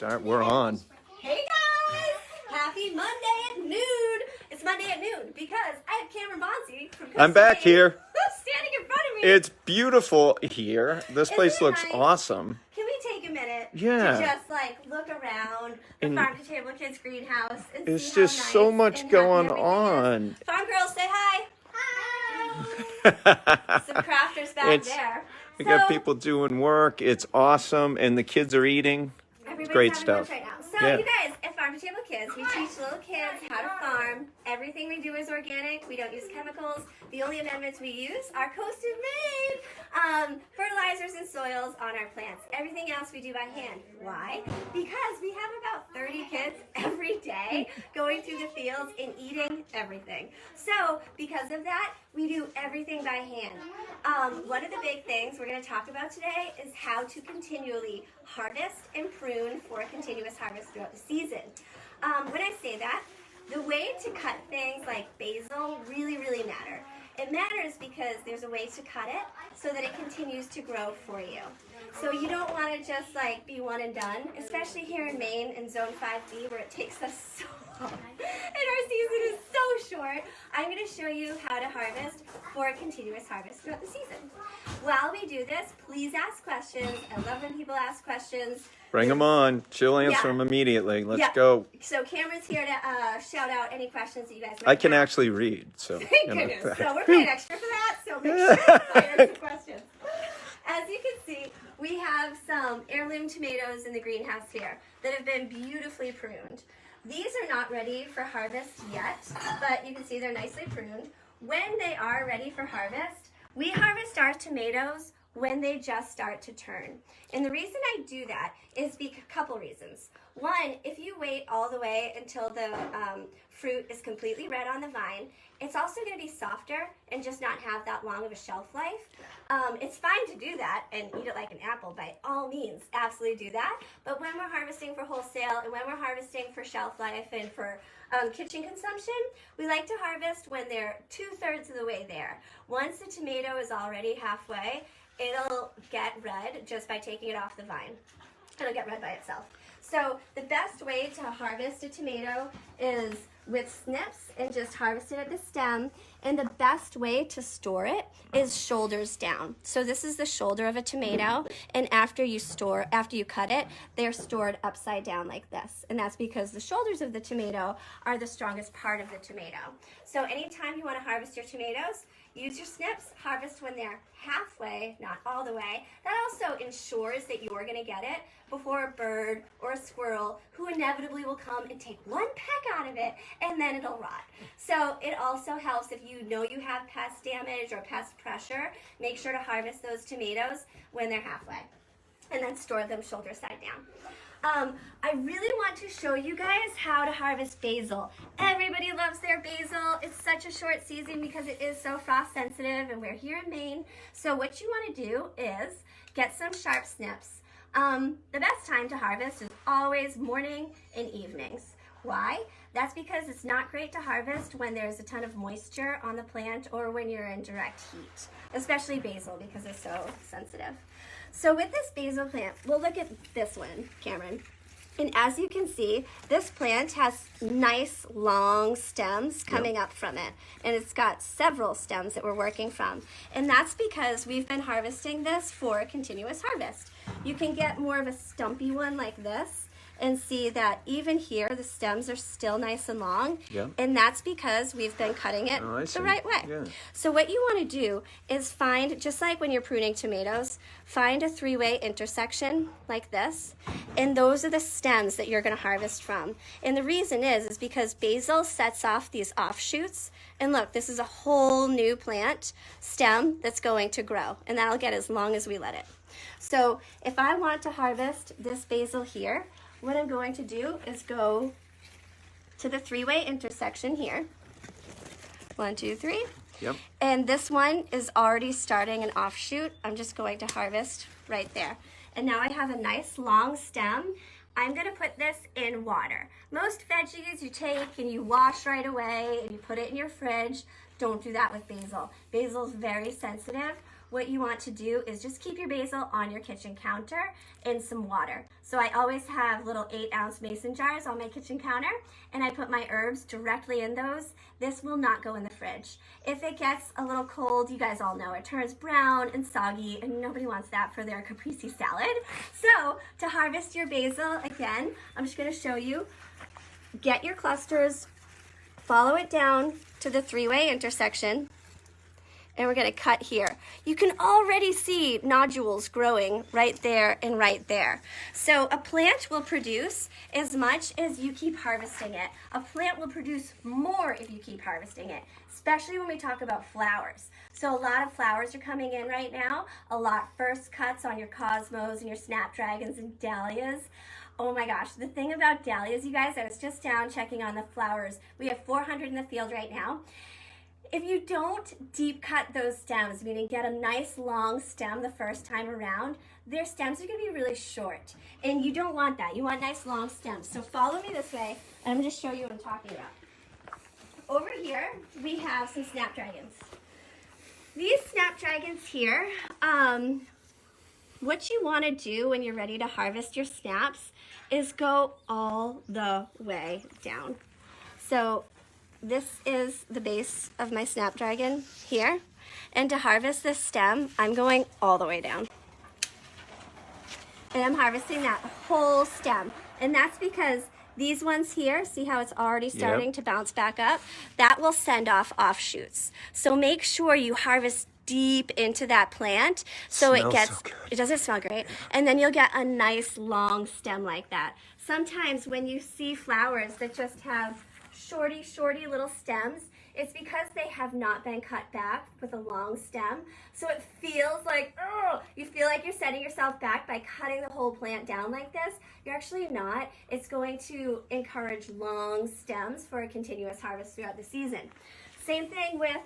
Start. We're on. Hey guys! Happy Monday at noon! It's Monday at noon because I have Cameron Bonzi from Costa I'm back Rica here. standing in front of me. It's beautiful here. This place Isn't it looks nice? awesome. Can we take a minute Yeah. to just like look around the And Farm to Table Kids greenhouse and There's see how just so nice much and going happy everything on. is? Farm girls, say hi! Hi! Some crafters back there. We got people doing work. It's awesome, and the kids are eating. Everybody's Great having stuff. lunch right now. So Yeah. you guys, at Farm to Table Kids, we teach little kids how to farm. Everything we do is organic. We don't use chemicals. The only amendments we use are coastal-made fertilizers and soils on our plants. Everything else we do by hand. Why? Because we have about 30 kids every day going through the fields and eating everything. So because of that, we do everything by hand. One of the big things we're going to talk about today is how to continually harvest and prune for a continuous harvest throughout the season. When I say that, the way to cut things like basil really matter. It matters because there's a way to cut it so that it continues to grow for you. So you don't want to just like be one and done, especially here in Maine in Zone 5B where it takes us so long and our season is so short. I'm going to show you how to harvest for a continuous harvest throughout the season. While we do this, please ask questions. I love when people ask questions. Bring them on. She'll answer them immediately. Let's go. So Cameron's here to shout out any questions that you guys might I can have. actually read, so. Thank goodness. So we're paying extra for that, so make sure to fire some questions. As you can see, we have some heirloom tomatoes in the greenhouse here that have been beautifully pruned. These are not ready for harvest yet, but you can see they're nicely pruned. When they are ready for harvest, we harvest our tomatoes when they just start to turn. And the reason I do that is a couple reasons. One, if you wait all the way until the fruit is completely red on the vine, it's also going to be softer and just not have that long of a shelf life. It's fine to do that and eat it like an apple, by all means, absolutely do that. But when we're harvesting for wholesale and when we're harvesting for shelf life and for kitchen consumption, we like to harvest when they're 2/3 of the way there. Once the tomato is already halfway, it'll get red just by taking it off the vine. It'll get red by itself. So the best way to harvest a tomato is with snips and just harvest it at the stem. And the best way to store it is shoulders down. So this is the shoulder of a tomato, and after you cut it, they're stored upside down like this. And that's because the shoulders of the tomato are the strongest part of the tomato. So anytime you want to harvest your tomatoes, use your snips, harvest when they're halfway, not all the way. That also ensures that you're going to get it before a bird or a squirrel who inevitably will come and take one peck out of it and then it'll rot. So it also helps if you know you have pest damage or pest pressure, make sure to harvest those tomatoes when they're halfway and then store them shoulder side down. I really want to show you guys how to harvest basil. Everybody loves their basil. It's such a short season because it is so frost sensitive and we're here in Maine. So what you want to do is get some sharp snips. The best time to harvest is always morning and evenings. Why? That's because it's not great to harvest when there's a ton of moisture on the plant or when you're in direct heat, especially basil because it's so sensitive. So with this basil plant, we'll look at this one, Cameron. And as you can see, this plant has nice long stems coming up from it. And it's got several stems that we're working from. And that's because we've been harvesting this for a continuous harvest. You can get more of a stumpy one like this and see that even here the stems are still nice and long, and that's because we've been cutting it the right way. So what you want to do is find, just like when you're pruning tomatoes, find a 3-way intersection like this, and those are the stems that you're going to harvest from. And the reason is because basil sets off these offshoots, and look, this is a whole new plant stem that's going to grow, and that'll get as long as we let it. So if I want to harvest this basil here, what I'm going to do is go to the 3-way intersection here. 1, 2, 3. Yep. And this one is already starting an offshoot. I'm just going to harvest right there. And now I have a nice long stem. I'm going to put this in water. Most veggies you take and you wash right away and you put it in your fridge. Don't do that with basil. Basil's very sensitive. What you want to do is just keep your basil on your kitchen counter in some water. So I always have little 8-ounce mason jars on my kitchen counter, and I put my herbs directly in those. This will not go in the fridge. If it gets a little cold, you guys all know, it turns brown and soggy, and nobody wants that for their caprese salad. So to harvest your basil, again, I'm just gonna show you. Get your clusters, follow it down to the 3-way intersection, and we're gonna cut here. You can already see nodules growing right there and right there. So a plant will produce as much as you keep harvesting it. A plant will produce more if you keep harvesting it, especially when we talk about flowers. So a lot of flowers are coming in right now. A lot first cuts on your cosmos and your snapdragons and dahlias. Oh my gosh, the thing about dahlias, you guys, I was just down checking on the flowers. We have 400 in the field right now. If you don't deep cut those stems, meaning get a nice long stem the first time around, their stems are gonna be really short. And you don't want that. You want nice long stems. So follow me this way, and I'm gonna show you what I'm talking about. Over here, we have some snapdragons. These snapdragons here, what you wanna do when you're ready to harvest your snaps is go all the way down. So this is the base of my snapdragon here. And to harvest this stem, I'm going all the way down. And I'm harvesting that whole stem. And that's because these ones here, see how it's already starting to bounce back up? That will send off offshoots. So make sure you harvest deep into that plant so it gets, so it doesn't smell great, and then you'll get a nice long stem like that. Sometimes when you see flowers that just have shorty little stems, it's because they have not been cut back with a long stem. So it feels like, oh, you feel like you're setting yourself back by cutting the whole plant down like this. You're actually not. It's going to encourage long stems for a continuous harvest throughout the season. Same thing with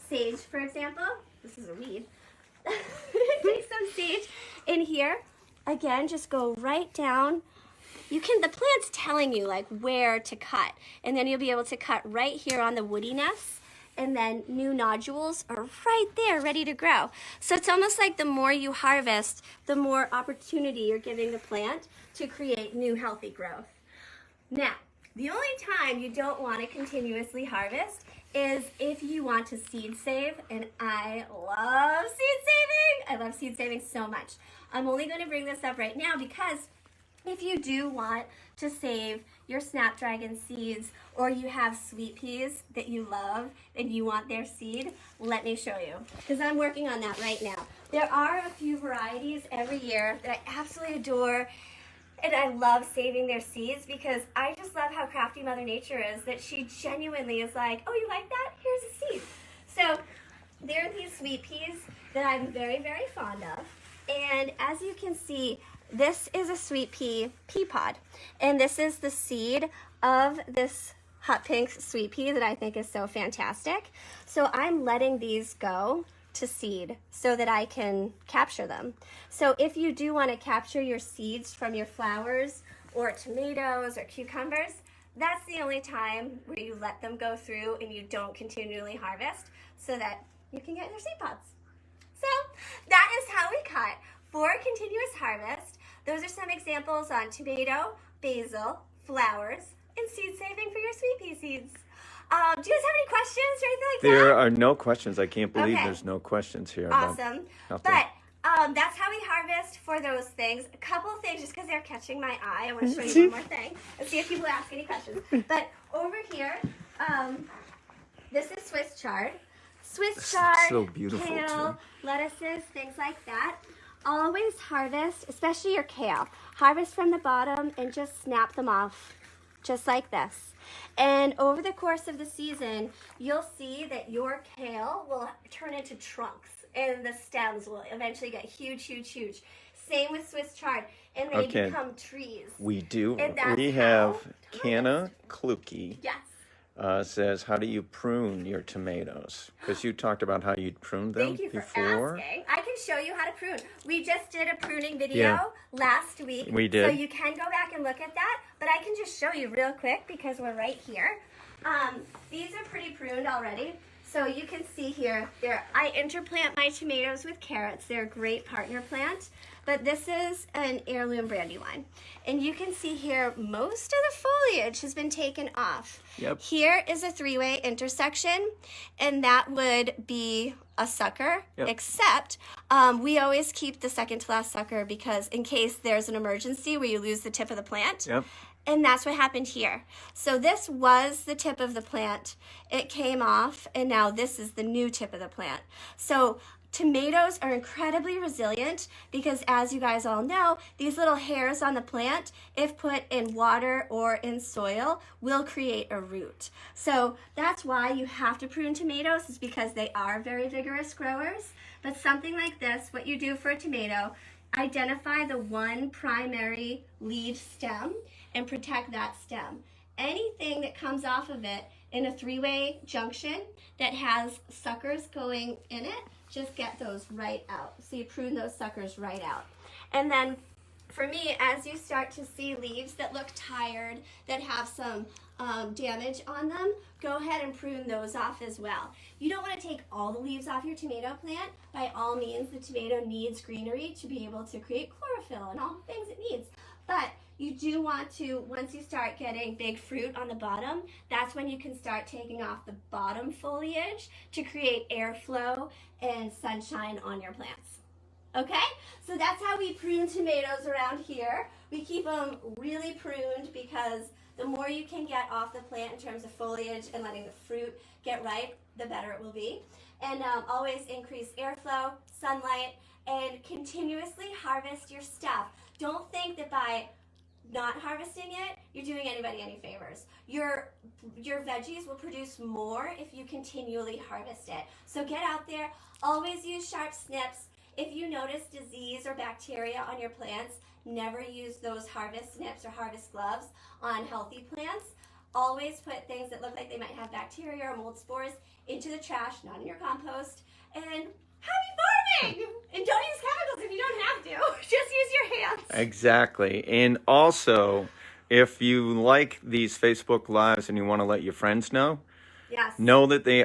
sage, for example. This is a weed. Take some sage in here. Again, just go right down. The plant's telling you like where to cut, and then you'll be able to cut right here on the woodiness, and then new nodules are right there ready to grow. So it's almost like the more you harvest, the more opportunity you're giving the plant to create new healthy growth. Now, the only time you don't want to continuously harvest is if you want to seed save, and I love seed saving. I love seed saving so much. I'm only going to bring this up right now because if you do want to save your snapdragon seeds, or you have sweet peas that you love and you want their seed, let me show you, because I'm working on that right now. There are a few varieties every year that I absolutely adore, and I love saving their seeds because I just love how crafty Mother Nature is, that she genuinely is like, oh, you like that? Here's a seed. So there are these sweet peas that I'm very, very fond of. And as you can see, this is a sweet pea pod. And this is the seed of this hot pink sweet pea that I think is so fantastic. So I'm letting these go to seed so that I can capture them. So if you do want to capture your seeds from your flowers or tomatoes or cucumbers, that's the only time where you let them go through and you don't continually harvest so that you can get your seed pods. So that is how we cut for a continuous harvest. Those are some examples on tomato, basil, flowers, and seed saving for your sweet pea seeds. Do you guys have any questions or anything like that? There are no questions. I can't believe there's no questions here. Awesome. But that's how we harvest for those things. A couple of things, just because they're catching my eye. I want to show you one more thing and see if people ask any questions. But over here, this is Swiss chard. Swiss chard, so beautiful kale, lettuces, things like that. Always harvest, especially your kale. Harvest from the bottom and just snap them off, just like this. And over the course of the season, you'll see that your kale will turn into trunks, and the stems will eventually get huge, huge, huge. Same with Swiss chard, and they become trees. We do. We have Canna Kluki. Yes. Says, how do you prune your tomatoes? Because you talked about how you pruned them Thank you for before. asking. I can show you how to prune. We just did a pruning video last week. We did. So you can go back and look at that. But I can just show you real quick because we're right here. These are pretty pruned already. So you can see here, I interplant my tomatoes with carrots. They're a great partner plant, but this is an heirloom brandywine. And you can see here, most of the foliage has been taken off. Yep. Here is a three-way intersection, and that would be a sucker, Yep. except we always keep the second to last sucker because in case there's an emergency where you lose the tip of the plant. Yep. And that's what happened here. So this was the tip of the plant. It came off, and now this is the new tip of the plant. So tomatoes are incredibly resilient because, as you guys all know, these little hairs on the plant, if put in water or in soil, will create a root. So that's why you have to prune tomatoes, is because they are very vigorous growers. But something like this, what you do for a tomato, identify the one primary lead stem and protect that stem. Anything that comes off of it in a three-way junction that has suckers going in it, just get those right out. So you prune those suckers right out. And then for me, as you start to see leaves that look tired, that have some damage on them, go ahead and prune those off as well. You don't want to take all the leaves off your tomato plant. By all means, the tomato needs greenery to be able to create chlorophyll and all the things it needs. But you do want to, once you start getting big fruit on the bottom, that's when you can start taking off the bottom foliage to create airflow and sunshine on your plants. Okay, so that's how we prune tomatoes around here. We keep them really pruned because the more you can get off the plant in terms of foliage and letting the fruit get ripe, the better it will be. And always increase airflow, sunlight, and continuously harvest your stuff. Don't think that by not harvesting it, you're doing anybody any favors. Your veggies will produce more if you continually harvest it. So get out there, always use sharp snips. If you notice disease or bacteria on your plants, never use those harvest snips or harvest gloves on healthy plants. Always put things that look like they might have bacteria or mold spores into the trash, not in your compost. And happy farming! And don't use chemicals if you don't have to. Just use your hands. Exactly. And also, if you like these Facebook Lives and you want to let your friends know, Yes. know that they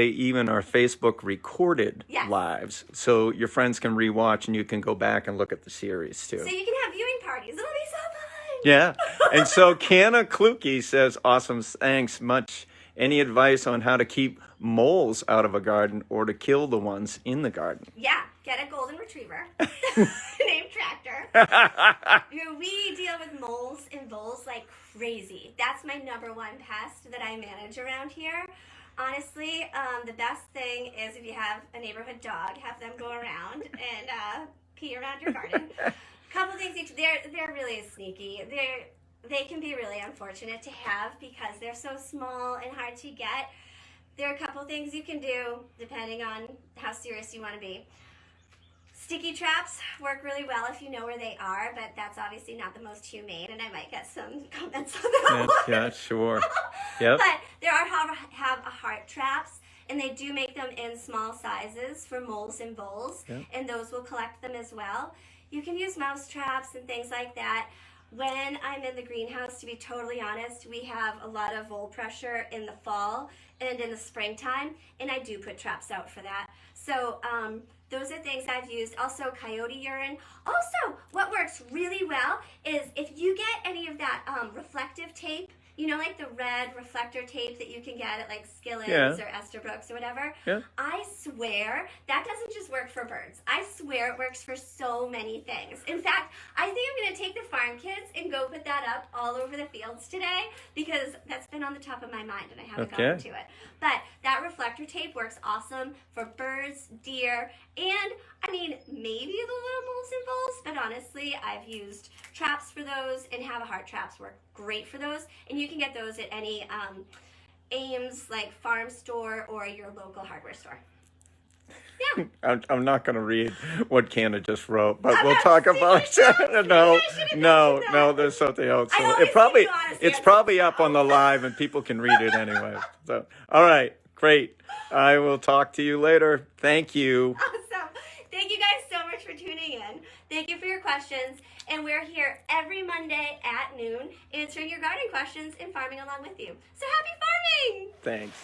even are Facebook recorded Yes. lives. So your friends can rewatch and you can go back and look at the series too. So you can have viewing parties. It'll be so fun. Yeah. And so Canna Kluke says, awesome, thanks much. Any advice on how to keep moles out of a garden or to kill the ones in the garden? Yeah, get a golden retriever named Tractor. We deal with moles and voles like crazy. That's my number one pest that I manage around here. Honestly, the best thing is if you have a neighborhood dog, have them go around and pee around your garden. Couple things, they're really sneaky. They can be really unfortunate to have because they're so small and hard to get. There are a couple things you can do depending on how serious you want to be. Sticky traps work really well if you know where they are, but that's obviously not the most humane, and I might get some comments on that one. Yeah, sure. Yep. But there are have a heart traps, and they do make them in small sizes for moles and voles, Yep. and those will collect them as well. You can use mouse traps and things like that. When I'm in the greenhouse, to be totally honest, we have a lot of vole pressure in the fall and in the springtime, and I do put traps out for that. So those are things I've used. Also, coyote urine. Also, what works really well is if you get any of that reflective tape, you know, like the red reflector tape that you can get at like Skillets or Esterbrook's or whatever. Yeah. I swear that doesn't just work for birds. I swear it works for so many things. In fact, I think I'm going to take the farm kids and go put that up all over the fields today because that's been on the top of my mind and I haven't gotten to it. But that reflector tape works awesome for birds, deer, and I mean, maybe the little moles and voles, but honestly, I've used traps for those, and have a heart traps work great for those. And you can get those at any Ames, like farm store or your local hardware store. Yeah. I'm not going to read what Canna just wrote, but we'll talk about it. No, there's something else. So it's probably up on the live and people can read it anyway. So, all right, great. I will talk to you later. Thank you. Awesome. Thank you guys so much for tuning in. Thank you for your questions. And we're here every Monday at noon answering your garden questions and farming along with you. So happy farming! Thanks.